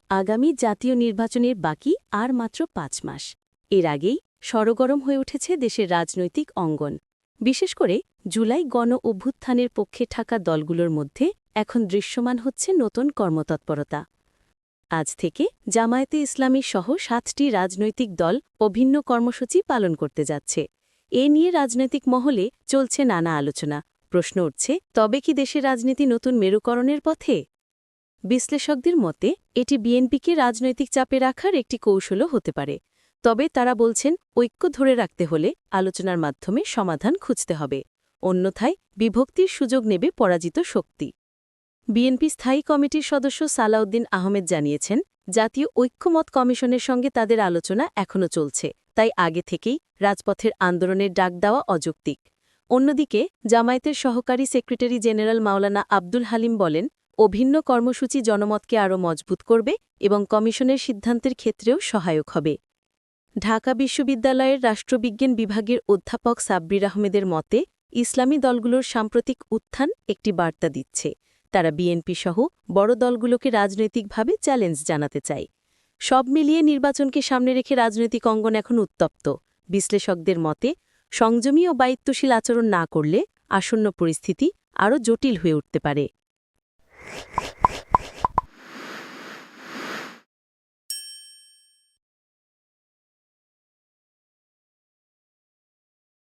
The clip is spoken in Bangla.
আগামী জাতীয় নির্বাচনের বাকি আর মাত্র ৫ মাস। এর আগেই সরগরম হয়ে উঠেছে দেশের রাজনৈতিক অঙ্গন। বিশেষ করে জুলাই গণ অভ্যুত্থানের পক্ষে থাকা দলগুলোর মধ্যে এখন দৃশ্যমান হচ্ছে নতুন কর্মতৎপরতা। আজ থেকে জামায়াতে ইসলামী সহ ৭টি রাজনৈতিক দল অভিন্ন কর্মসূচি পালন করতে যাচ্ছে। এ নিয়ে রাজনৈতিক মহলে চলছে নানা আলোচনা। প্রশ্ন উঠছে, তবে কি দেশের রাজনীতি নতুন মেরুকরণের পথে? বিশ্লেষকদের মতে এটি বিএনপিকে রাজনৈতিক চাপে রাখার একটি কৌশলও হতে পারে। তবে তারা বলছেন, ঐক্য ধরে রাখতে হলে আলোচনার মাধ্যমে সমাধান খুঁজতে হবে। অন্যথায় বিভক্তির সুযোগ নেবে পরাজিত শক্তি। বিএনপি স্থায়ী কমিটির সদস্য সালাউদ্দিন আহমেদ জানিয়েছেন, জাতীয় ঐক্যমত কমিশনের সঙ্গে তাদের আলোচনা এখনও চলছে, তাই আগে থেকেই রাজপথের আন্দোলনের ডাক দেওয়া অযৌক্তিক। অন্যদিকে জামায়াতের সহকারী সেক্রেটারি জেনারেল মাওলানা আব্দুল হালিম বলেন, অভিন্ন কর্মসূচি জনমতকে আরও মজবুত করবে এবং কমিশনের সিদ্ধান্তের ক্ষেত্রেও সহায়ক হবে। ঢাকা বিশ্ববিদ্যালয়ের রাষ্ট্রবিজ্ঞান বিভাগের অধ্যাপক সাব্বির আহমেদের মতে, ইসলামী দলগুলোর সাম্প্রতিক উত্থান একটি বার্তা দিচ্ছে। তারা বিএনপি সহ বড় দলগুলোকে রাজনৈতিকভাবে চ্যালেঞ্জ জানাতে চায়। সব মিলিয়ে নির্বাচনকে সামনে রেখে রাজনৈতিক অঙ্গন এখন উত্তপ্ত। বিশ্লেষকদের মতে, সংযমী ও দায়িত্বশীল আচরণ না করলে আসন্ন পরিস্থিতি আরও জটিল হয়ে উঠতে পারে।